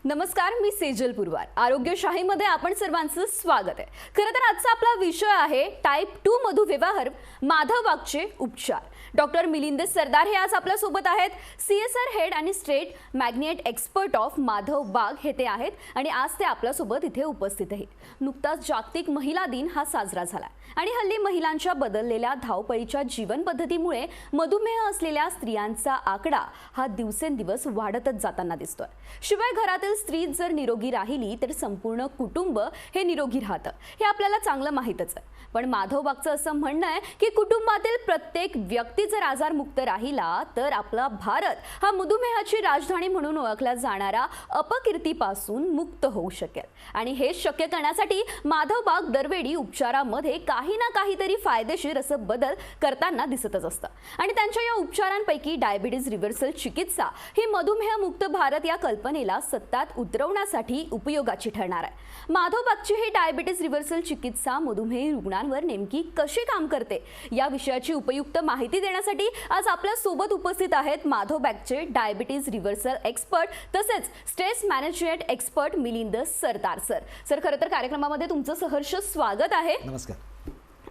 नमस्कार, मी सेजल पुरवार. आरोग्यशाहीमध्ये आपण सर्वांचं स्वागत आहे. खरं तर आजचा आपला विषय आहे टाइप 2 मधुमेहावर माधव वागचे उपचार. डॉक्टर मिलिंद सरदार हे आज आपल्या सोबत आहेत. CSR हेड आणि state magnet expert of Madhav Wagh हे ते आहेत आणि आज ते आपल्या सोबत इथे उपस्थित आहेत. नुकताच जागतिक महिला दिन हा साजरा झाला आणि हल्ली महिलांच्या बदललेल्या धावपळीच्या जीवन पद्धतीमुळे मधुमेह असलेल्या स्त्रियांचा आकडा हा दिवसेंदिवस वाढतच जाताना दिसतोय. शिवाय घरातील स्त्री जर निरोगी राहिली तर संपूर्ण कुटुंब हे निरोगी राहतं हे आपल्याला चांगलं माहीतच आहे. पण माधव वाघचं असं म्हणणं आहे की कुटुंबातील प्रत्येक व्यक्ती जर आजारमुक्त राहिला तर आपला भारत हा मधुमेहाची राजधानी म्हणून ओळखला जाणारा अपकीर्तीपासून मुक्त होऊ शकेल. आणि हे शक्य करण्यासाठी माधव वाघ दरवेळी उपचारामध्ये काही ना काहीतरी फायदेशीर असं बदल करताना दिसतच असतं. आणि त्यांच्या या उपचारांपैकी डायबिटीज रिव्हर्सल चिकित्सा ही मधुमेह मुक्त भारत या कल्पनेला सत्तात उतरवण्यासाठी उपयोगाची ठरणार आहे. माधव वाघची ही डायबिटीज रिव्हर्सल चिकित्सा मधुमेही रुग्णांवर नेमकी कशी काम करते या विषयाची उपयुक्त माहिती देण्यासाठी आज आपल्या सोबत उपस्थित आहेत माधव वाघचे डायबिटीज रिव्हर्सल एक्सपर्ट तसेच स्ट्रेस मॅनेजमेंट एक्सपर्ट मिलिंद सरदार सर. खरं तर कार्यक्रमामध्ये तुमचं सहर्ष स्वागत आहे. नमस्कार.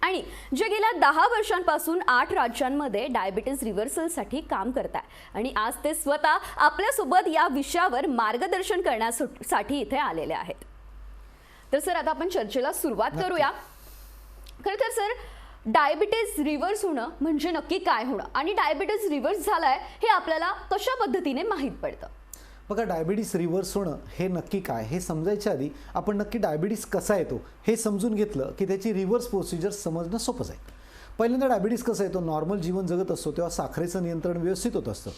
आणि जे गेल्या 10 वर्षांपासून 8 राज्यांमध्ये डायबिटीज रिव्हर्सलसाठी काम करताय आणि आज ते स्वतः आपल्यासोबत या विषयावर मार्गदर्शन करण्यासाठी इथे आलेले आहेत. तर सर, आता आपण चर्चेला सुरुवात करूया. खरं तर सर, डायबिटीज रिव्हर्स होणं म्हणजे नक्की काय होणं आणि डायबिटीज रिव्हर्स झालाय हे आपल्याला कशा पद्धतीने माहीत पडतं? बघा, डायबिटीस रिव्हर्स होणं हे नक्की काय हे समजायच्या आधी आपण नक्की डायबिटीस कसा येतो हे समजून घेतलं की त्याची रिव्हर्स प्रोसिजर समजणं सोपं जाईल. पहिल्यांदा डायबिटीस कसा येतो, नॉर्मल जीवन जगत असतो तेव्हा साखरेचं नियंत्रण व्यवस्थित होत असतं.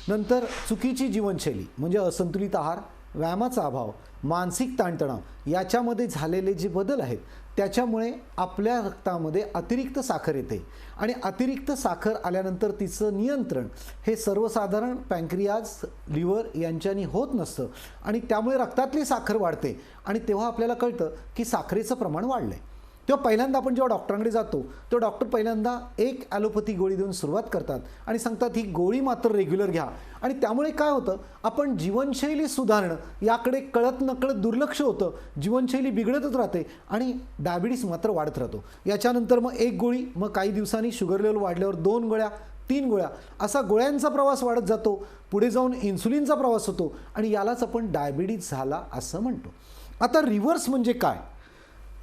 नंतर चुकीची जीवनशैली म्हणजे असंतुलित आहार, व्यायामाचा अभाव, मानसिक ताणतणाव याच्यामध्ये झालेले जे बदल आहेत त्याच्यामुळे आपल्या रक्तामध्ये अतिरिक्त साखर येते आणि अतिरिक्त साखर आल्यानंतर तिचं नियंत्रण हे सर्वसाधारण पँक्रियाज, लिव्हर यांच्यानी होत नसतं आणि त्यामुळे रक्तातली साखर वाढते आणि तेव्हा आपल्याला कळतं की साखरेचं प्रमाण वाढलं आहे. तेव्हा पहिल्यांदा आपण जेव्हा डॉक्टरांकडे जातो तो डॉक्टर पहिल्यांदा एक ॲलोपॅथी गोळी देऊन सुरुवात करतात आणि सांगतात ही गोळी मात्र रेग्युलर घ्या. आणि त्यामुळे काय होतं, आपण जीवनशैली सुधारणं याकडे कळत नकळत दुर्लक्ष होतं, जीवनशैली बिघडतच राहते आणि डायबिटीस मात्र वाढत राहतो. याच्यानंतर मग एक गोळी, मग काही दिवसांनी शुगर लेवल वाढल्यावर 2 गोळ्या, 3 गोळ्या असा गोळ्यांचा प्रवास वाढत जातो. पुढे जाऊन इन्सुलिनचा प्रवास होतो आणि यालाच आपण डायबिटीस झाला असं म्हणतो. आता रिव्हर्स म्हणजे काय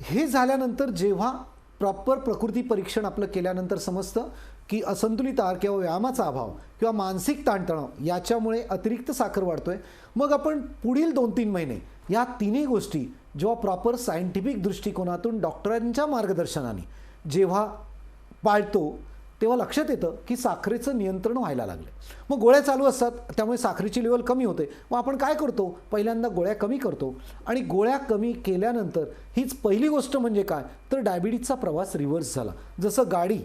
हे झाल्यानंतर जेव्हा प्रॉपर प्रकृती परीक्षण आपलं केल्यानंतर समजतं की असंतुलित आहार किंवा व्यायामाचा अभाव किंवा मानसिक ताणतणाव याच्यामुळे अतिरिक्त साखर वाढतोय. मग आपण पुढील 2-3 महिने या तिन्ही गोष्टी जेव्हा प्रॉपर सायंटिफिक दृष्टिकोनातून डॉक्टरांच्या मार्गदर्शनाने जेव्हा पाळतो तेव्हा लक्षात येतं की साखरेचं नियंत्रण व्हायला लागलं. मग गोळ्या चालू असतात त्यामुळे साखरेची लेवल कमी होते. मग आपण काय करतो, पहिल्यांदा गोळ्या कमी करतो आणि गोळ्या कमी केल्यानंतर हीच पहिली गोष्ट म्हणजे काय तर डायबिटीजचा प्रवास रिव्हर्स झाला. जसं गाडी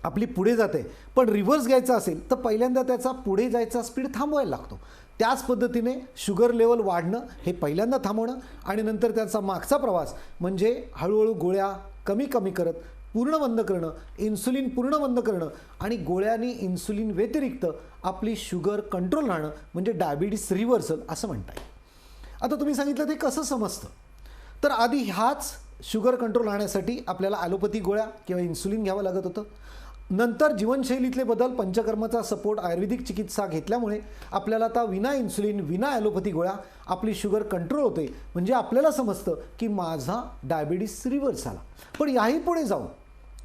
आपली पुढे जाते पण रिव्हर्स घ्यायचा असेल तर पहिल्यांदा त्याचा पुढे जायचा स्पीड थांबवायला लागतो. त्याच पद्धतीने शुगर लेवल वाढणं हे पहिल्यांदा थांबवणं आणि नंतर त्याचा मागचा प्रवास म्हणजे हळूहळू गोळ्या कमी करत पूर्ण बंद करणं, इन्सुलिन पूर्ण बंद करणं आणि गोळ्यांनी इन्सुलिन व्यतिरिक्त आपली शुगर कंट्रोल राहणं म्हणजे डायबिटीस रिव्हर्सल असं म्हणता येईल. आता तुम्ही सांगितलं ते कसं समजतं, तर आधी ह्याच शुगर कंट्रोल राहण्यासाठी आपल्याला ॲलोपॅथी गोळ्या किंवा इन्सुलिन घ्यावं लागत होतं. नंतर जीवनशैलीतले बदल, पंचकर्माचा सपोर्ट, आयुर्वेदिक चिकित्सा घेतल्यामुळे आपल्याला आता विना इन्सुलिन, विना ॲलोपॅथी गोळ्या आपली शुगर कंट्रोल होते. म्हणजे आपल्याला समजतं की माझा डायबिटीस रिव्हर्स झाला. पण याही पुढे जाऊन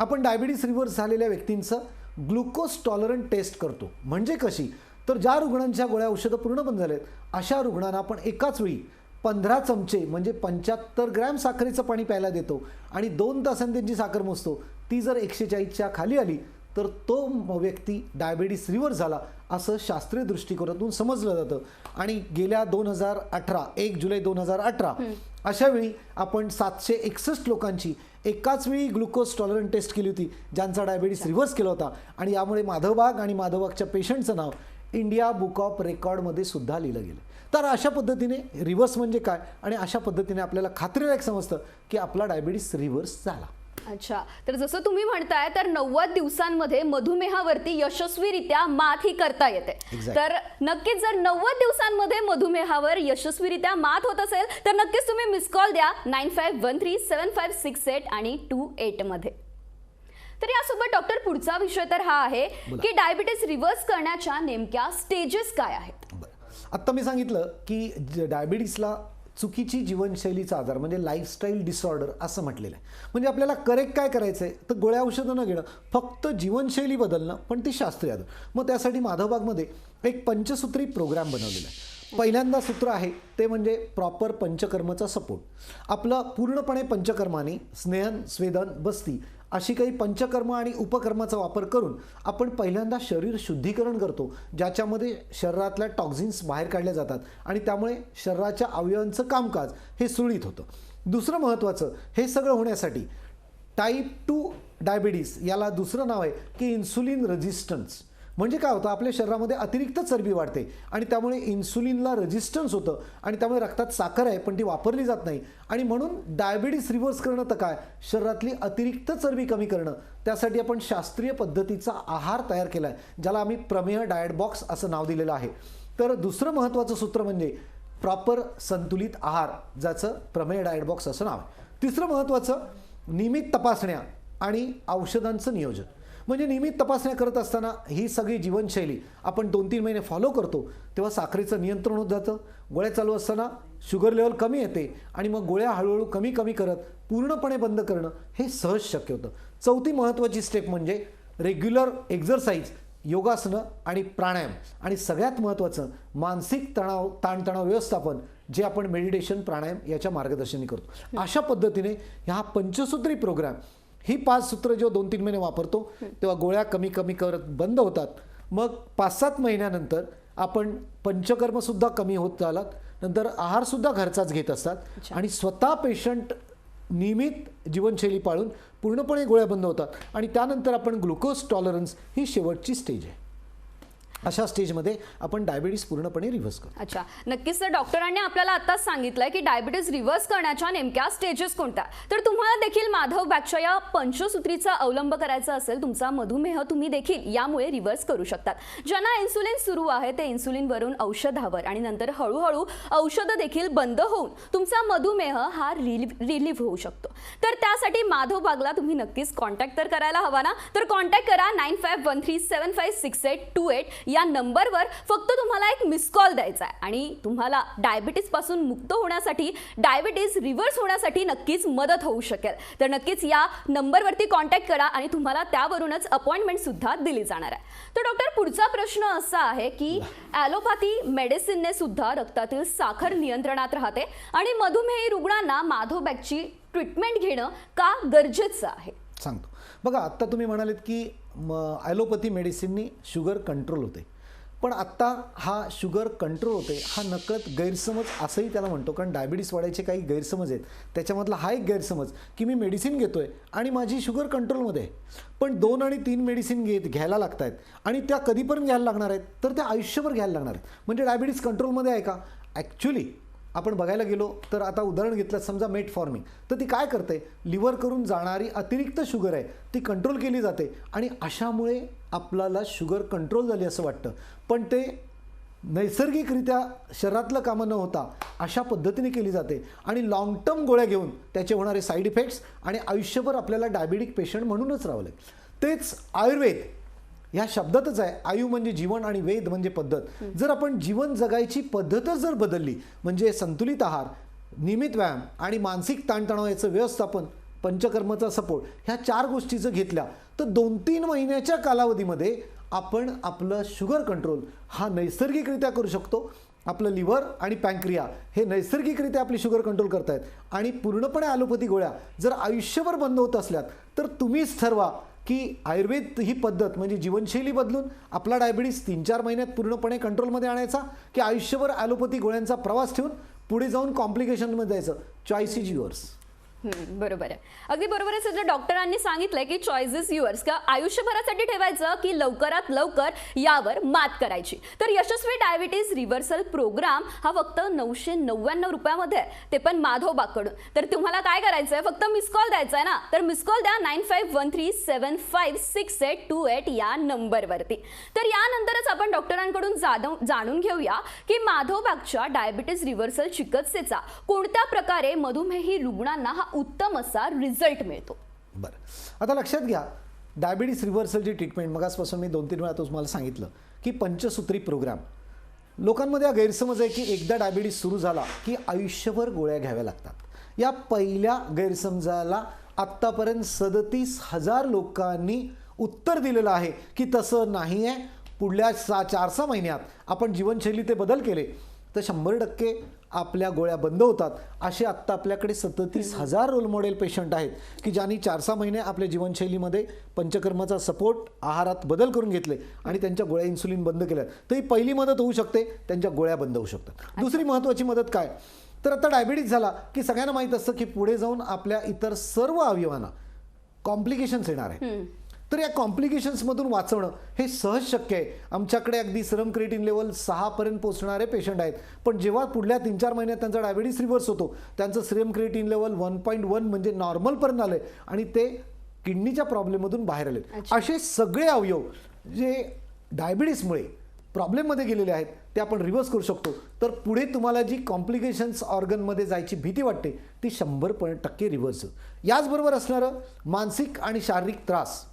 आपण डायबिटीस रिव्हर्स झालेल्या व्यक्तींचं ग्लुकोज टॉलरंट टेस्ट करतो. म्हणजे कशी, तर ज्या रुग्णांच्या गोळ्या औषधं पूर्ण बंद झालेत अशा रुग्णांना आपण एकाच वेळी 15 चमचे म्हणजे 75 ग्रॅम साखरेचं पाणी प्यायला देतो आणि 2 तासांनी त्यांची साखर मोजतो. ती जर 140च्या खाली आली तर तो व्यक्ती डायबिटीस रिव्हर्स झाला असं शास्त्रीय दृष्टिकोनातून समजलं जातं. आणि गेल्या 2018 1 जुलै 2018 अशा वेळी आपण 761 लोकांची एकाच वेळी ग्लुकोज टॉलरंट टेस्ट केली होती ज्यांचा डायबिटीस रिव्हर्स केला होता. आणि यामुळे माधव वाघ आणि माधव वाघच्या पेशंटचं नाव इंडिया बुक ऑफ रेकॉर्डमध्ये सुद्धा लिहिलं गेलं. तर अशा पद्धतीने रिव्हर्स म्हणजे काय आणि अशा पद्धतीने आपल्याला खात्रीलायक समजतं की आपला डायबिटीस रिव्हर्स झाला. अच्छा, तर जसं तुम्ही म्हणताय तर 90 दिवसांमध्ये मधुमेहावरती यशस्वीरित्या मात ही करता येते. Exactly. तर नक्कीच जर 90 दिवसांमध्ये मधुमेहावर यशस्वीरित्या मात होत असेल तर नक्कीच तुम्ही मिस कॉल द्या 95137568 आणि 28 मध्ये. तर यासोबत डॉक्टर पुढचा विषय तर हा आहे की डायबिटीस रिव्हर्स करण्याच्या नेमक्या स्टेजेस काय आहेत. आत्ता मी सांगितलं की डायबिटीसला चुकीची जीवनशैलीचा आजार म्हणजे लाईफस्टाईल डिसऑर्डर असं म्हटलेलं आहे. म्हणजे आपल्याला करेक्ट काय करायचं आहे तर गोळ्या औषधं न घेणं, फक्त जीवनशैली बदलणं, पण ती शास्त्रीय आजार. मग त्यासाठी माधवबागमध्ये एक पंचसूत्री प्रोग्राम बनवलेला आहे. पहिल्यांदा सूत्र आहे ते म्हणजे प्रॉपर पंचकर्मचा सपोर्ट. आपलं पूर्णपणे पंचकर्माने स्नेहन, स्वेदन, बस्ती अशी काही पंचकर्म आणि उपकर्माचा वापर करून आपण पहिल्यांदा शरीर शुद्धीकरण करतो, ज्याच्यामध्ये शरीरातल्या टॉक्झिन्स बाहेर काढल्या जातात आणि त्यामुळे शरीराच्या अवयवांचं कामकाज हे सुरळीत होतं. दुसरं महत्त्वाचं, हे सगळं होण्यासाठी टाईप 2 डायबिटीस याला दुसरं नाव आहे की इन्सुलिन रेझिस्टन्स. म्हणजे काय होतं, आपल्या शरीरामध्ये अतिरिक्त चरबी वाढते आणि त्यामुळे इन्सुलिनला रेझिस्टन्स होतं आणि त्यामुळे रक्तात साखर आहे पण ती वापरली जात नाही आणि म्हणून डायबिटीस रिव्हर्स करणं तर काय, शरीरातली अतिरिक्त चरबी कमी करणं. त्यासाठी आपण शास्त्रीय पद्धतीचा आहार तयार केला आहे, ज्याला आम्ही प्रमेह डाएट बॉक्स असं नाव दिलेलं आहे. तर दुसरं महत्त्वाचं सूत्र म्हणजे प्रॉपर संतुलित आहार, ज्याचं प्रमेह डाएट बॉक्स असं नाव आहे. तिसरं महत्त्वाचं नियमित तपासण्या आणि औषधांचं नियोजन. म्हणजे नियमित तपासण्या करत असताना ही सगळी जीवनशैली आपण 2-3 महिने फॉलो करतो तेव्हा साखरेचं नियंत्रण होत जातं. गोळ्या चालू असताना शुगर लेवल कमी येते आणि मग गोळ्या हळूहळू कमी कमी करत पूर्णपणे बंद करणं हे सहज शक्य होतं. चौथी महत्त्वाची स्टेप म्हणजे रेग्युलर एक्झरसाइज, योगासनं आणि प्राणायाम आणि सगळ्यात महत्त्वाचं मानसिक ताणतणाव व्यवस्थापन, जे आपण मेडिटेशन, प्राणायाम याच्या मार्गदर्शनाने करतो. अशा पद्धतीने ह्या पंचसूत्री प्रोग्राम ही 5 सूत्र जेव्हा 2-3 महिने वापरतो तेव्हा गोळ्या कमी कमी करत बंद होतात. मग 5-7 महिन्यानंतर आपण पंचकर्मसुद्धा कमी होत चालत, नंतर आहारसुद्धा घरचाच घेत असतात आणि स्वतः पेशंट नियमित जीवनशैली पाळून पूर्णपणे गोळ्या बंद होतात आणि त्यानंतर आपण ग्लुकोज टॉलरन्स ही शेवटची स्टेज आहे. अशा स्टेजमध्ये आपण डायबिटीस पूर्णपणे रिव्हर्स करतो. अच्छा, नक्कीच. तर डॉक्टरांनी आपल्याला आताच सांगितलंय की डायबिटीस रिव्हर्स करण्याच्या नेमक्या स्टेजेस कोणत्या. तर तुम्हाला देखील माधव बॅगच्या या पंचसूत्रीचा अवलंब करायचा असेल, तुमचा मधुमेह तुम्ही देखील यामुळे रिव्हर्स करू शकतात. ज्यांना इन्सुलिन सुरू आहे ते इन्सुलिनवरून औषधावर आणि नंतर हळूहळू औषधं देखील बंद होऊन तुमचा मधुमेह हा रिलीव्ह होऊ शकतो. तर त्यासाठी माधव बागला तुम्ही नक्कीच कॉन्टॅक्ट तर करायला हवा ना. तर कॉन्टॅक्ट करा 9513756828 या नंबरवर. फक्त तुम्हाला एक मिस कॉल द्यायचा आहे आणि तुम्हाला डायबिटीस पासून मुक्त होण्यासाठी, डायबिटीस रिव्हर्स होण्यासाठी नक्कीच मदत होऊ शकेल. तर नक्कीच या नंबरवरती कॉन्टॅक्ट करा आणि तुम्हाला त्यावरूनच अपॉइंटमेंट सुद्धा दिली जाणार आहे. तर डॉक्टर, पुढचा प्रश्न असा आहे की ॲलोपॅथी मेडिसिनने सुद्धा रक्तातील साखर नियंत्रणात राहते आणि मधुमेही रुग्णांना माधवबॅगची ट्रीटमेंट घेणं का गरजेचं आहे. सांगतो. बघा, आत्ता तुम्ही म्हणालेत की ॲलोपॅथी मेडिसिननी शुगर कंट्रोल होते, पण आत्ता हा शुगर कंट्रोल होते हा नकळत गैरसमज असंही त्याला म्हणतो, कारण डायबिटीस वाढायचे काही गैरसमज आहेत. त्याच्यामधला हा एक गैरसमज की मी मेडिसिन घेतोय आणि माझी शुगर कंट्रोलमध्ये आहे, पण 2 आणि 3 मेडिसिन घ्यायला लागत आहेत आणि त्या कधीपर्यंत घ्यायला लागणार आहेत, तर त्या आयुष्यभर घ्यायला लागणार आहेत. म्हणजे डायबिटीस कंट्रोलमध्ये आहे का? ॲक्च्युली आपण बघायला गेलो तर आता उदाहरण घेतलं, समजा मेटफॉर्मिन, तर ती काय करते, लिव्हर करून जाणारी अतिरिक्त शुगर आहे ती कंट्रोल केली जाते आणि अशामुळे आपल्याला शुगर कंट्रोल झाली असं वाटतं, पण ते नैसर्गिकरित्या शरीरातलं कामं न होता अशा पद्धतीने केली जाते आणि लॉंग टर्म गोळ्या घेऊन त्याचे होणारे साईड इफेक्ट्स आणि आयुष्यभर आपल्याला डायबिटिक पेशंट म्हणूनच राहावं लागेल. तेच आयुर्वेद या शब्दातच आहे. आयु म्हणजे जीवन आणि वेद म्हणजे पद्धत. जर आपण जीवन जगायची पद्धतच जर बदलली, म्हणजे संतुलित आहार, नियमित व्यायाम आणि मानसिक ताणतणाव याचं व्यवस्थापन, पंचकर्माचा सपोर्ट, ह्या 4 गोष्टी जर घेतल्या तर 2-3 महिन्याच्या कालावधीमध्ये आपण आपलं शुगर कंट्रोल हा नैसर्गिकरित्या करू शकतो. आपलं लिव्हर आणि पँक्रिया हे नैसर्गिकरित्या आपली शुगर कंट्रोल करतायत आणि पूर्णपणे ॲलोपॅथी गोळ्या जर आयुष्यभर बंद होत असल्यात तर तुम्हीच ठरवा की आयुर्वेद ही पद्धत म्हणजे जीवनशैली बदलून आपला डायबिटीस 3-4 महिन्यात पूर्णपणे कंट्रोलमध्ये आणायचा, की आयुष्यभर ॲलोपॅथी गोळ्यांचा प्रवास ठेवून पुढे जाऊन कॉम्प्लिकेशनमध्ये जायचं. Choice is yours. बरोबर आहे. अगदी बरोबर आहे. सध्या डॉक्टरांनी सांगितलंय की चॉईस इज युअर्स, का आयुष्यभरासाठी ठेवायचं की लवकरात लवकर यावर मात करायची. तर यशस्वी डायबिटीज रिव्हर्सल प्रोग्राम हा फक्त 999 रुपयामध्ये आहे, ते पण माधव बागकडून. तर तुम्हाला काय करायचंय, फक्त मिस कॉल द्यायचा आहे ना. तर मिस कॉल द्या 9513756828 या नंबरवरती. तर यानंतरच आपण डॉक्टरांकडून जाणून घेऊया की माधव बागच्या डायबिटीज रिव्हर्सल चिकित्सेचा कोणत्या प्रकारे मधुमेही रुग्णांना हा उत्तम असा रिझल्ट मिळतो. बरं, आता लक्षात घ्या, डायबिटीस रिव्हर्सलची ट्रीटमेंट मगासपासून मी 2-3 वेळा तुम्हाला सांगितलं की पंचसूत्री प्रोग्राम. लोकांमध्ये हा गैरसमज आहे की एकदा डायबिटीस सुरू झाला की आयुष्यभर गोळ्या घ्याव्या लागतात. या पहिल्या गैरसमजाला आत्तापर्यंत 37,000 लोकांनी उत्तर दिलेलं आहे की तसं नाही आहे. पुढल्या 4-6 महिन्यात आपण जीवनशैली ते बदल केले तर 100% आपल्या गोळ्या बंद होतात. असे आत्ता आपल्याकडे 37,000 रोल मॉडेल पेशंट आहेत की ज्यांनी 4-6 महिने आपल्या जीवनशैलीमध्ये पंचकर्माचा सपोर्ट, आहारात बदल करून घेतले आणि त्यांच्या गोळ्या इन्सुलिन बंद केल्या. तर ही पहिली मदत होऊ शकते, त्यांच्या गोळ्या बंद होऊ शकतात. दुसरी महत्त्वाची मदत काय, तर आता डायबिटीज झाला की सगळ्यांना माहीत असतं की पुढे जाऊन आपल्या इतर सर्व अवयवांना कॉम्प्लिकेशन्स येणार आहे. तर या कॉम्प्लिकेशन्समधून वाचवणं हे सहज शक्य आहे. आमच्याकडे अगदी सीरम क्रिएटिन लेवल 6 पर्यंत पोहोचणारे पेशंट आहेत, पण जेव्हा पुढल्या 3-4 महिन्यात त्यांचा डायबिटीस रिव्हर्स होतो, त्यांचं सीरम क्रिएटिन लेवल 1.1 म्हणजे नॉर्मलपर्यंत आलं आणि ते किडनीच्या प्रॉब्लेममधून बाहेर आले. असे सगळे अवयव जे डायबिटीसमुळे प्रॉब्लेममध्ये गेलेले आहेत ते आपण रिव्हर्स करू शकतो. तर पुढे तुम्हाला जी कॉम्प्लिकेशन्स ऑर्गनमध्ये जायची भीती वाटते ती 100% रिव्हर्स. याचबरोबर असणारं मानसिक आणि शारीरिक त्रास,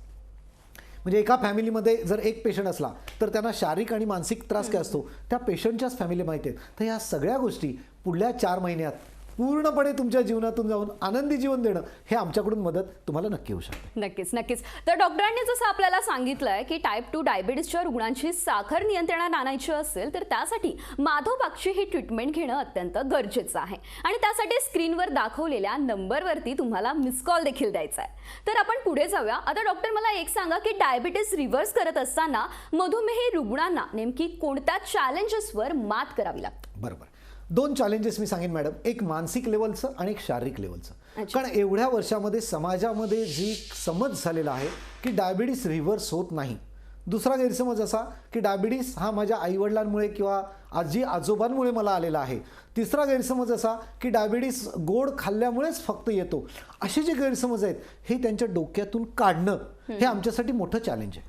म्हणजे एका फॅमिलीमध्ये जर एक पेशंट असला तर त्यांना शारीरिक आणि मानसिक त्रास काय असतो त्या पेशंटच्याच फॅमिली माहिती आहेत. तर ह्या सगळ्या गोष्टी पुढल्या 4 महिन्यात पूर्णपणे तुमच्या जीवनातून जाऊन आनंदी जीवन देणं हे आमच्याकडून मदत तुम्हाला नक्की होऊ शकते. नक्कीच. तर डॉक्टरांनी जसं आपल्याला सांगितलंय की टाईप 2 डायबिटीसच्या रुग्णांची साखर नियंत्रणात आणायची असेल तर त्यासाठी माधव बागची ही ट्रीटमेंट घेणं अत्यंत गरजेचं आहे आणि त्यासाठी स्क्रीनवर दाखवलेल्या नंबरवरती तुम्हाला मिस कॉल देखील द्यायचा आहे. तर आपण पुढे जाऊया. आता डॉक्टर मला एक सांगा की डायबिटीस रिव्हर्स करत असताना मधुमेही रुग्णांना नेमकी कोणत्या चॅलेंजेसवर मात करावी लागते. बरोबर, 2 चॅलेंजेस मी सांगेन मॅडम, एक मानसिक लेवलचं आणि एक शारीरिक लेवलचं. कारण एवढ्या वर्षामध्ये समाजामध्ये जी समज झालेला आहे की डायबिटीस रिव्हर्स होत नाही. दुसरा गैरसमज असा की डायबिटीस हा माझ्या आईवडिलांमुळे किंवा आजी आजोबांमुळे मला आलेला आहे. तिसरा गैरसमज असा की डायबिटीस गोड खाल्ल्यामुळेच फक्त येतो. असे जे गैरसमज आहेत हे त्यांच्या डोक्यातून काढणं हे आमच्यासाठी मोठं चॅलेंज आहे.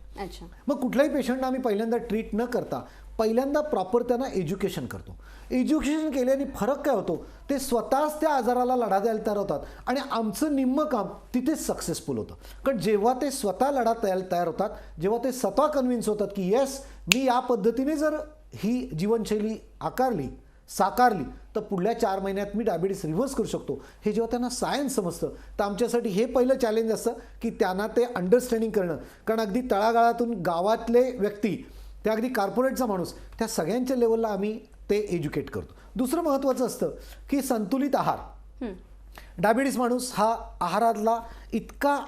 मग कुठल्याही पेशंटला आम्ही पहिल्यांदा ट्रीट न करता पहिल्यांदा प्रॉपर त्यांना एज्युकेशन करतो. एज्युकेशन केल्याने फरक काय होतो, ते स्वतःच त्या आजाराला लढा द्यायला तयार होतात आणि आमचं निम्मं काम तिथेच सक्सेसफुल होतं. कारण जेव्हा ते स्वतः लढा तयार होतात, जेव्हा ते स्वतः कन्व्हिन्स होतात की येस मी या पद्धतीने जर ही जीवनशैली साकारली तर पुढल्या 4 महिन्यात मी डायबिटीस रिव्हर्स करू शकतो, हे जेव्हा त्यांना सायन्स समजतं तर आमच्यासाठी हे पहिलं चॅलेंज असतं की त्यांना ते अंडरस्टँडिंग करणं. कारण अगदी तळागाळातून गावातले व्यक्ती त्या अगदी कॉर्पोरेटचा माणूस त्या सगळ्यांच्या लेवलला आम्ही ते एज्युकेट करतो. दुसरं महत्त्वाचं असतं की संतुलित आहार. डायबिटीस माणूस हा आहारातला इतका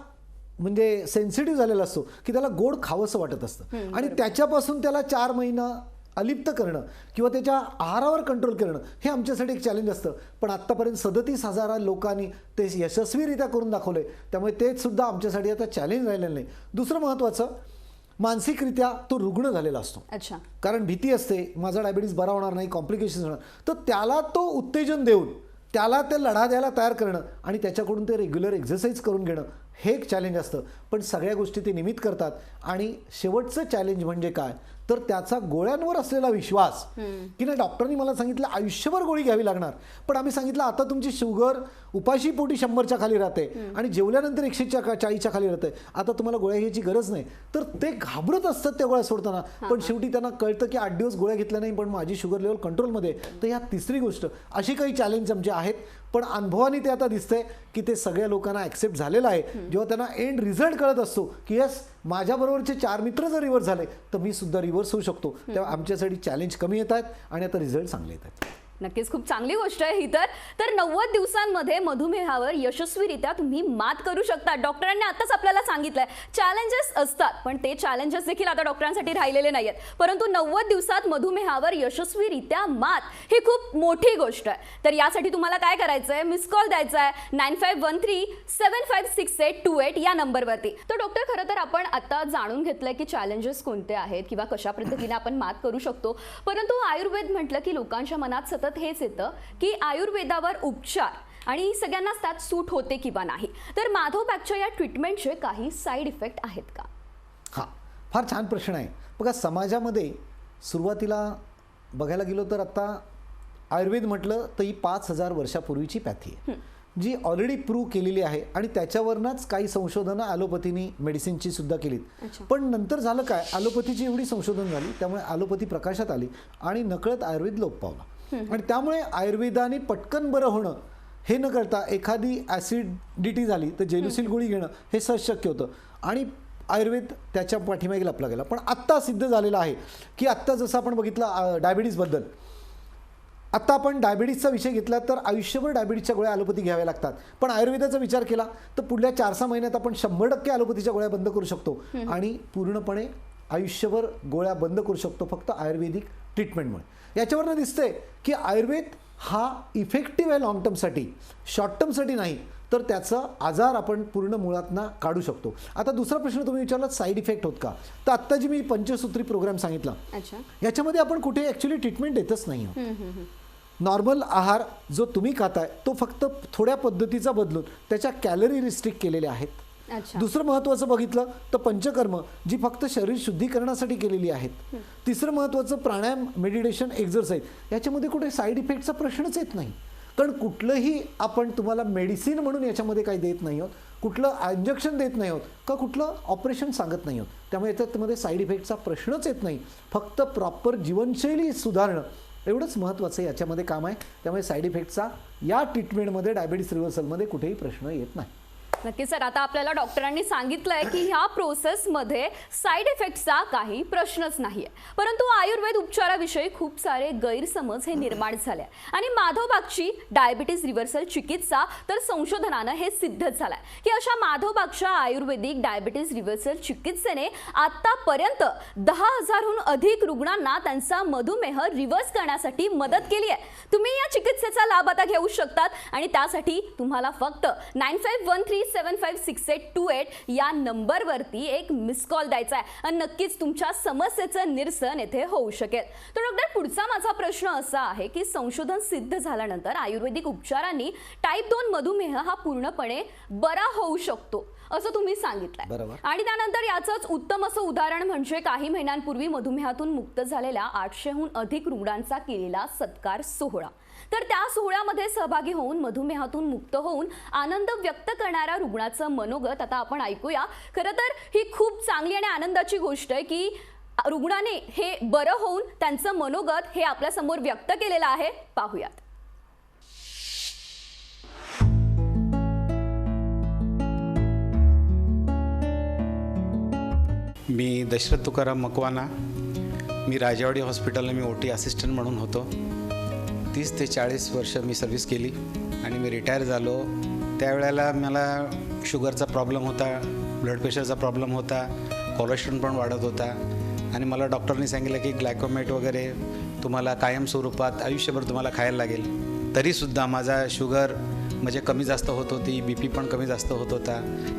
म्हणजे सेन्सिटिव्ह झालेला असतो की त्याला गोड खावंसं वाटत असतं आणि त्याच्यापासून त्याला 4 महिना अलिप्त करणं किंवा त्याच्या आहारावर कंट्रोल करणं हे आमच्यासाठी एक चॅलेंज असतं. पण आत्तापर्यंत 37,000 लोकांनी ते यशस्वीरित्या करून दाखवले, त्यामुळे तेच सुद्धा आमच्यासाठी आता चॅलेंज राहिलेलं नाही. दुसरं महत्त्वाचं, मानसिकरित्या तो रुग्ण झालेला असतो. कारण भीती असते माझा डायबिटीस बरा होणार नाही, कॉम्प्लिकेशन्स होणार. तर त्याला तो उत्तेजन देऊन त्याला ते लढा द्यायला तयार करणं आणि त्याच्याकडून ते रेग्युलर एक्सरसाइज करून घेणं हे एक चॅलेंज असतं. पण सगळ्या गोष्टी ते निमित्त करतात. आणि शेवटचं चॅलेंज म्हणजे काय, तर त्याचा गोळ्यांवर असलेला विश्वास की नाही, डॉक्टरांनी मला सांगितलं आयुष्यभर गोळी घ्यावी लागणार, पण आम्ही सांगितलं आता तुमची शुगर उपाशी पोटी 100च्या खाली राहते आणि जेवल्यानंतर 140च्या खाली राहते, आता तुम्हाला गोळ्या घ्यायची गरज नाही. तर ते घाबरत असतात त्या गोळ्या सोडताना. पण शेवटी त्यांना कळतं की 8 दिवस गोळ्या घेतल्या नाही पण माझी शुगर लेवल कंट्रोलमध्ये. तर ह्या तिसरी गोष्ट, अशी काही चॅलेंज आमचे आहेत. पण अनुभवाने ते आता दिसतंय की ते सगळ्या लोकांना ॲक्सेप्ट झालेलं आहे. जेव्हा त्यांना एंड रिझल्ट कळत असतो की येस माझ्याबरोबरचे 4 मित्र जर रिव्हर्स झाले तर मी सुद्धा रिव्हर्स होऊ शकतो, तेव्हा आमच्यासाठी चॅलेंज कमी येत आहेत आणि आता रिझल्ट चांगले येत आहेत. नक्कीच खूप चांगली गोष्ट आहे ही तर 90 दिवसांमध्ये मधुमेहावर यशस्वीरित्या तुम्ही मात करू शकता. डॉक्टरांनी आताच आपल्याला सांगितलंय चॅलेंजेस असतात, पण ते चॅलेंजेस देखील आता डॉक्टरांसाठी राहिलेले नाहीयेत. परंतु 90 दिवसात मधुमेहावर यशस्वीरित्या मात ही खूप मोठी गोष्ट आहे. तर यासाठी तुम्हाला काय करायचंय, मिस कॉल द्यायचा आहे 9513756828 या नंबरवरती. तर डॉक्टर, खरं तर आपण आता जाणून घेतलंय की चॅलेंजेस कोणते आहेत किंवा कशा पद्धतीने आपण मात करू शकतो. परंतु आयुर्वेद म्हटलं की लोकांच्या मनात सतत हेच येतं की आयुर्वेदावर उपचार आणि सगळ्यांनाच त्यात सूट होते किंवा नाही. तर माधवबॅगच्या या ट्रीटमेंटचे काही साईड इफेक्ट आहेत का? हां, फार छान प्रश्न आहे. बघा, समाजामध्ये सुरुवातीला बघायला गेलो तर आता आयुर्वेद म्हटलं तर ही 5000 वर्षापूर्वीची पॅथी आहे, जी ऑलरेडी प्रूव्ह केलेली आहे आणि त्याच्यावरनंच काही संशोधनं ॲलोपॅथीनी मेडिसिनची सुद्धा केलीत. पण नंतर झालं काय, ॲलोपॅथीची एवढी संशोधन झाली, त्यामुळे ॲलोपॅथी प्रकाशात आली आणि नकळत आयुर्वेद लोप पावला. आणि त्यामुळे आयुर्वेदाने पटकन बरं होणं हे न करता एखादी ॲसिडिटी झाली तर जेलुसिल गोळी घेणं हे सहज शक्य होतं आणि आयुर्वेद त्याच्या पाठीमागे लपला गेला. पण आत्ता सिद्ध झालेलं आहे की आत्ता जसं आपण बघितलं डायबिटीजबद्दल, आत्ता आपण डायबिटीजचा विषय घेतला तर आयुष्यभर डायबिटीजच्या गोळ्या ॲलोपॅथी घ्याव्या लागतात. पण आयुर्वेदाचा विचार केला तर पुढल्या 4-6 महिन्यात आपण 100% ॲलोपॅथीच्या गोळ्या बंद करू शकतो आणि पूर्णपणे आयुष्यभर गोळ्या बंद करू शकतो फक्त आयुर्वेदिक ट्रीटमेंटमुळे. याच्यावरनं दिसतंय की आयुर्वेद हा इफेक्टिव्ह आहे लॉंग टर्मसाठी, शॉर्ट टर्मसाठी नाही. तर त्याचा आजार आपण पूर्ण मुळातना काढू शकतो. आता दुसरा प्रश्न तुम्ही विचारला, साईड इफेक्ट होत का? तर आत्ता जी मी पंचसूत्री प्रोग्राम सांगितला याच्यामध्ये आपण कुठे ॲक्च्युली ट्रीटमेंट देतच नाही आहोत. नॉर्मल आहार जो तुम्ही खाताय तो फक्त थोड्या पद्धतीचा बदलून त्याच्या कॅलरी रिस्ट्रिक्ट केलेल्या आहेत. दुसरं महत्त्वाचं बघितलं तर पंचकर्म जी फक्त शरीर शुद्धीकरणासाठी केलेली आहेत. तिसरं महत्त्वाचं प्राणायाम, मेडिटेशन, एक्झरसाइज, याच्यामध्ये कुठे साईड इफेक्टचा प्रश्नच येत नाही. कारण कुठलंही आपण तुम्हाला मेडिसिन म्हणून याच्यामध्ये काही देत नाही आहोत, कुठलं इंजेक्शन देत नाही आहोत का कुठलं ऑपरेशन सांगत नाही आहोत. त्यामुळे याच्यामध्ये साईड इफेक्टचा प्रश्नच येत नाही. फक्त प्रॉपर जीवनशैली सुधारणं एवढंच महत्त्वाचं याच्यामध्ये काम आहे. त्यामुळे साईड इफेक्टचा या ट्रीटमेंटमध्ये डायबिटीस रिव्हर्सलमध्ये कुठेही प्रश्न येत नाही. नक्की सर, आता आपल्याला डॉक्टरांनी सांगितलंय की ह्या प्रोसेसमध्ये साईड इफेक्टचा काही प्रश्नच नाहीये. परंतु आयुर्वेद उपचाराविषयी खूप सारे गैरसमज हे निर्माण झाले आणि माधवबागची डायबिटीस रिव्हर्सल चिकित्सा तर संशोधनानं हे सिद्धच झालंय की अशा माधवबागच्या आयुर्वेदिक डायबिटीस रिव्हर्सल चिकित्सेने आतापर्यंत 10,000हून अधिक रुग्णांना त्यांचा मधुमेह रिव्हर्स करण्यासाठी मदत केली आहे. तुम्ही या चिकित्सेचा लाभ आता घेऊ शकतात आणि त्यासाठी तुम्हाला फक्त 9513756828 या नंबरवरती एक मिस कॉल द्यायचा आहे आणि नक्कीच तुमच्या समस्येचं निरसन येथे होऊ शकेल. तर डॉक्टर, पुढचा माझा प्रश्न असा आहे की संशोधन सिद्ध झाल्यानंतर आयुर्वेदिक उपचारांनी टाईप 2 मधुमेह हा पूर्णपणे बरा होऊ शकतो असं तुम्ही सांगितलंय. आणि त्यानंतर याचंच उत्तम असं उदाहरण म्हणजे काही महिन्यांपूर्वी मधुमेहातून मुक्त झालेल्या 800हून अधिक रुग्णांचा केलेला सत्कार सोहळा. तर त्या सोहळ्यामध्ये सहभागी होऊन मधुमेहातून मुक्त होऊन आनंद व्यक्त करणाऱ्या रुग्णाचं मनोगत आता आपण ऐकूया. खरं तर ही खूप चांगली आणि आनंदाची गोष्ट आहे की रुग्णाने हे बरं होऊन त्यांचं मनोगत हे आपल्या समोर व्यक्त केलेलं आहे. पाहूयात. मी दशरथ तुकाराम मकवाना. मी राजेवाडी हॉस्पिटलला मी OT असिस्टंट म्हणून होतो. 30 ते 40 वर्ष मी सर्व्हिस केली आणि मी रिटायर झालो. त्यावेळेला मला शुगरचा प्रॉब्लेम होता, ब्लड प्रेशरचा प्रॉब्लेम होता, कोलेस्ट्रॉल पण वाढत होता आणि मला डॉक्टरनी सांगितलं की ग्लायकोमेट वगैरे तुम्हाला कायम स्वरूपात आयुष्यभर तुम्हाला खायला लागेल. तरीसुद्धा माझा शुगर म्हणजे कमी जास्त होत होती, BP पण कमी जास्त होत होता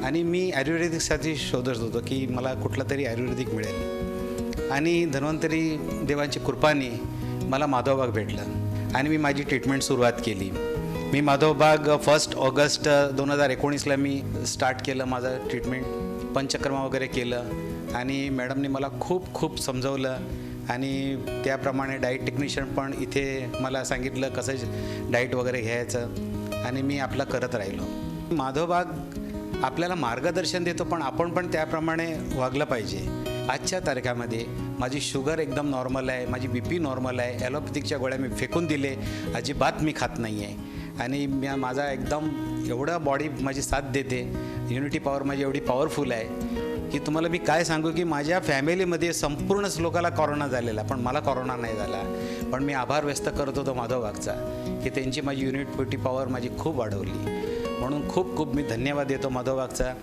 आणि मी आयुर्वेदिकसाठी शोधत होतो की मला कुठलं तरी आयुर्वेदिक मिळेल. आणि धन्वंतरी देवांची कृपाने मला माधवबाग भेटलं आणि मी माझी ट्रीटमेंट सुरुवात केली. मी माधवबाग 1 ऑगस्ट 2019ला मी स्टार्ट केलं माझं ट्रीटमेंट. पंचकर्म वगैरे केलं आणि मॅडमने मला खूप समजवलं आणि त्याप्रमाणे डाईट टेक्निशियन पण इथे मला सांगितलं कसं डाईट वगैरे घ्यायचं आणि मी आपलं करत राहिलो. माधवबाग आपल्याला मार्गदर्शन देतो पण आपण पण त्याप्रमाणे वागलं पाहिजे. आजच्या तारखामध्ये माझी शुगर एकदम नॉर्मल आहे, माझी BP नॉर्मल आहे. ॲलोपॅथिकच्या गोळ्या मी फेकून दिले, अजिबात मी खात नाही आहे आणि माझा एकदम एवढं बॉडी माझी साथ देते. इम्युनिटी पॉवर माझी एवढी पॉवरफुल आहे की तुम्हाला मी काय सांगू की माझ्या फॅमिलीमध्ये संपूर्णच लोकाला कोरोना झालेला, पण मला कोरोना नाही झाला. पण मी आभार व्यक्त करत होतो माधव वाघचा की त्यांची माझी इम्युनिटी पॉवर माझी खूप वाढवली. म्हणून खूप खूप मी धन्यवाद देतो माधव वाघचा.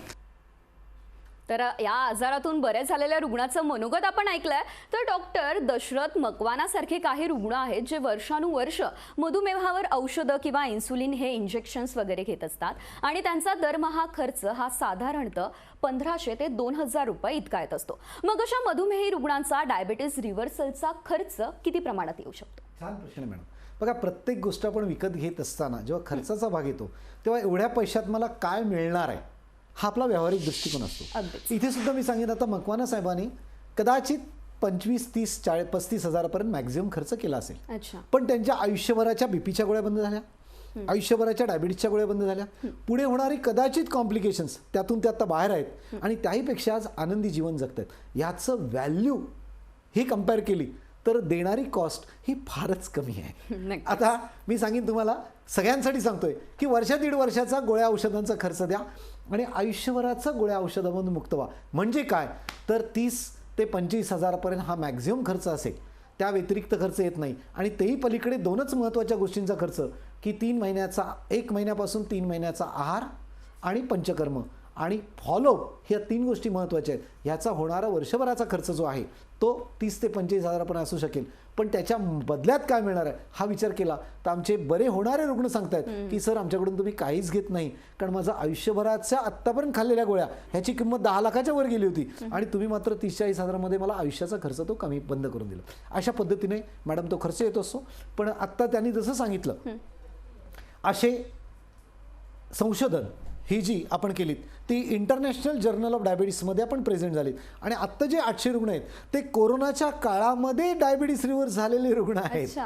तर या आजारातून बरे झालेल्या रुग्णाचं मनोगत आपण ऐकलंय. तर डॉक्टर दशरथ मकवानासारखे काही रुग्ण आहेत जे वर्षानुवर्ष मधुमेहावर औषधं किंवा इन्सुलिन हे इंजेक्शन्स वगैरे घेत असतात आणि त्यांचा दरमहा खर्च हा साधारणतः 1500 ते 2000 रुपये इतका येत असतो. मग अशा मधुमेही रुग्णांचा डायबिटीस रिव्हर्सलचा खर्च किती प्रमाणात येऊ शकतो? छान प्रश्न आहे मॅडम. बघा, प्रत्येक गोष्ट आपण विकत घेत असताना जेव्हा खर्चाचा भाग येतो तेव्हा एवढ्या पैशात मला काय मिळणार आहे हा आपला व्यावहारिक दृष्टिकोन असतो. अगदीच. इथे सुद्धा मी सांगेन, आता मकवाना साहेबांनी कदाचित 25, 30, 40, 35 हजारापर्यंत मॅक्झिमम खर्च केला असेल. अच्छा. पण त्यांच्या आयुष्यभराच्या बीपीच्या गोळ्या बंद झाल्या, आयुष्यभराच्या डायबिटीसच्या गोळ्या बंद झाल्या, पुढे होणारी कदाचित कॉम्प्लिकेशन्स त्यातून ते आता बाहेर आहेत आणि त्याहीपेक्षा आज आनंदी जीवन जगत आहेत. याचं व्हॅल्यू ही कंपेअर केली तर देणारी कॉस्ट ही फारच कमी आहे. नक्कीच. आता मी सांगेन तुम्हाला, सगळ्यांसाठी सांगतोय की वर्ष 1.5 वर्षाचा गोळ्या औषधांचा खर्च द्या आणि आयुष्यभराचा गोळ्या औषधामधून मुक्त व्हा. म्हणजे काय तर 30 ते 25 हजारापर्यंत हा मॅक्झिमम खर्च असेल. त्या व्यतिरिक्त खर्च येत नाही. आणि तेही पलीकडे 2च महत्त्वाच्या गोष्टींचा खर्च की 1 महिन्यापासून 3 महिन्याचा आहार आणि पंचकर्म आणि फॉलोअप, ह्या 3 गोष्टी महत्त्वाच्या आहेत. ह्याचा होणारा वर्षभराचा खर्च जो आहे तो 30 ते 25 हजारापर्यंत असू शकेल. पण त्याच्या बदल्यात काय मिळणार आहे हा विचार केला तर आमचे बरे होणारे रुग्ण सांगतायत की सर, आमच्याकडून तुम्ही काहीच घेत नाही, कारण माझं आयुष्यभराच्या आत्तापर्यंत खाल्लेल्या गोळ्या ह्याची किंमत 10 लाखाच्या वर गेली होती आणि तुम्ही मात्र 30-40 हजारामध्ये मला आयुष्याचा खर्च तो कमी बंद करून दिला. अशा पद्धतीने मॅडम तो खर्च येत असतो. पण आत्ता त्यांनी जसं सांगितलं असे संशोधन ही जी आपण केलीत ती इंटरनॅशनल जर्नल ऑफ डायबिटीसमध्ये आपण प्रेझेंट झालीत. आणि आत्ता जे 800 रुग्ण आहेत ते कोरोनाच्या काळामध्ये डायबिटीस रिव्हर्स झालेले रुग्ण आहेत.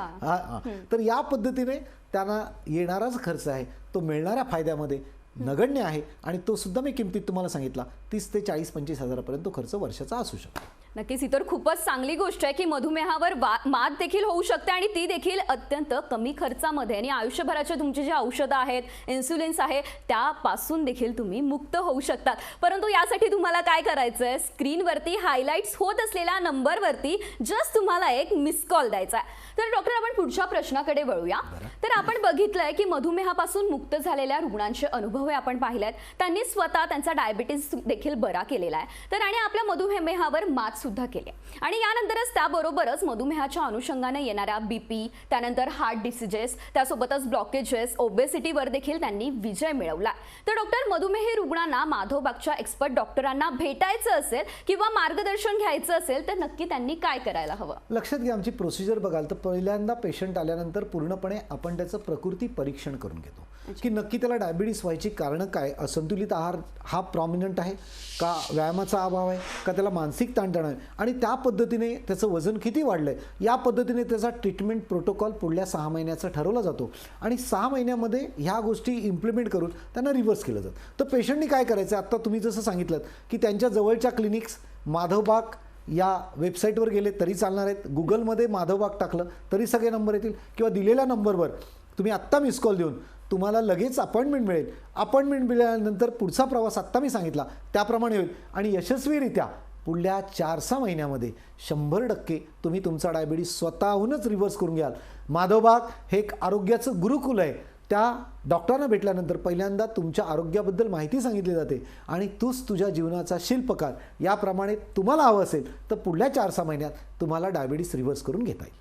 तर या पद्धतीने त्यांना येणाराच खर्च आहे तो मिळणाऱ्या फायद्यामध्ये नगण्य आहे. आणि तो सुद्धा मी किमतीत तुम्हाला सांगितला 30 ते 40-25 हजारापर्यंत तो खर्च वर्षाचा असू शकतो. नक्कीच. ही तर खूपच चांगली गोष्ट आहे की मधुमेहावर मात देखील होऊ शकते आणि ती देखील अत्यंत कमी खर्चामध्ये. आणि आयुष्यभराचे तुमचे जे औषधं आहेत, इन्सुलिन्स आहे, त्यापासून देखील तुम्ही मुक्त होऊ शकतात. परंतु यासाठी तुम्हाला काय करायचं आहे, स्क्रीनवरती हायलाइट्स होत असलेल्या नंबरवरती जस्ट तुम्हाला एक मिस कॉल द्यायचा आहे. तर डॉक्टर, आपण पुढच्या प्रश्नाकडे वळूया. तर आपण बघितलंय की मधुमेहापासून मुक्त झालेल्या रुग्णांचे अनुभव हे आपण पाहिलेत. त्यांनी स्वतः त्यांचा डायबिटीस देखील बरा केलेला आहे. तर आणि आपल्या मधुमेहावर मात सुद्धा केली. आणि यानंतरच त्याबरोबरच मधुमेहाच्या अनुषंगाने येणाऱ्या बीपी, त्यानंतर हार्ट डिसीजेस, त्यासोबतच ब्लॉकेजेस, ओबेसिटीवर देखील त्यांनी विजय मिळवला. तर डॉक्टर, मधुमेही रुग्णांना माधवबागच्या एक्सपर्ट डॉक्टरांना भेटायचं असेल किंवा मार्गदर्शन घ्यायचं असेल तर नक्की त्यांनी काय करायला हवं? लक्षात घ्या, आमची प्रोसिजर बघाल तर पहिल्यांदा पेशंट आल्यानंतर पूर्णपणे आपण त्याचं प्रकृती परीक्षण करून घेतो की नक्की त्याला डायबिटीस व्हायची कारणं काय. असंतुलित आहार हा प्रॉमिनंट आहे का, व्यायामाचा अभाव आहे का, त्याला मानसिक ताणतणाव आहे, आणि त्या पद्धतीने त्याचं वजन किती वाढलंय या पद्धतीने त्याचा ट्रीटमेंट प्रोटोकॉल पुढल्या 6 महिन्याचा ठरवला जातो. आणि 6 महिन्यामध्ये ह्या गोष्टी इम्प्लिमेंट करून त्यांना रिव्हर्स केलं जातं. तर पेशंटनी काय करायचं, आत्ता तुम्ही जसं सांगितलं की त्यांच्या जवळच्या क्लिनिक्स माधवबाग या वेबसाईटवर गेले तरी चालणार आहेत, गुगलमध्ये माधवबाग टाकलं तरी सगळे नंबर येतील, किंवा दिलेल्या नंबरवर तुम्ही आत्ता मिस कॉल देऊन तुम्हाला लगेच अपॉइंटमेंट मिळेल. अपॉइंटमेंट मिळाल्यानंतर पुढचा प्रवास आत्ता मी सांगितला त्याप्रमाणे होईल आणि यशस्वीरित्या पुढल्या 4-6 महिन्यामध्ये 100% तुम्ही तुमचा डायबिटीस स्वतःहूनच रिव्हर्स करून घ्याल. माधवबाग हे एक आरोग्याचं गुरुकुल आहे. त्या डॉक्टरांना भेटल्यानंतर पहिल्यांदा तुमच्या आरोग्याबद्दल माहिती सांगितली जाते आणि तूच तुझ्या जीवनाचा शिल्पकार याप्रमाणे तुम्हाला हवं असेल तर पुढल्या 4-6 महिन्यात तुम्हाला डायबिटीस रिव्हर्स करून घेता येईल.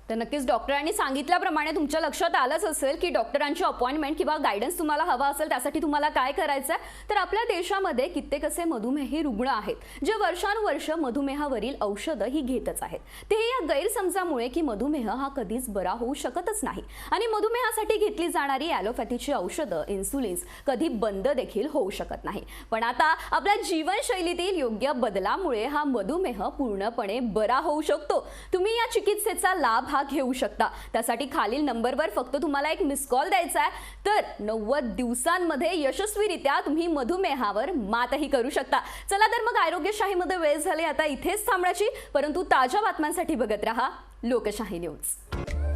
तर नक्कीच डॉक्टरांनी सांगितल्याप्रमाणे तुमच्या लक्षात आलंच असेल की डॉक्टरांची अपॉइंटमेंट किंवा गायडन्स तुम्हाला हवा असेल त्यासाठी तुम्हाला काय करायचं आहे. तर आपल्या देशामध्ये कित्येक असे मधुमेही रुग्ण आहेत जे वर्षानुवर्ष मधुमेहावरील औषधं ही घेतच आहेत. ते या गैरसमजामुळे की मधुमेह हा कधीच बरा होऊ शकतच नाही आणि मधुमेहासाठी घेतली जाणारी ॲलोपॅथीची औषधं, इन्सुलिन्स कधी बंद देखील होऊ शकत नाही. पण आता आपल्या जीवनशैलीतील योग्य बदलामुळे हा मधुमेह पूर्णपणे बरा होऊ शकतो. तुम्ही या चिकित्सेचा लाभ घेऊ शकता. त्यासाठी खालील नंबरवर फक्त तुम्हाला एक मिस कॉल द्यायचा आहे. तर 90 दिवसांमध्ये यशस्वीरित्या तुम्ही मधुमेहावर मातही करू शकता. चला तर मग आरोग्यशाहीमध्ये वेळ झाली आता इथेच थांबण्याची, परंतु ताज्या बातम्यांसाठी बघत रहा लोकशाही न्यूज.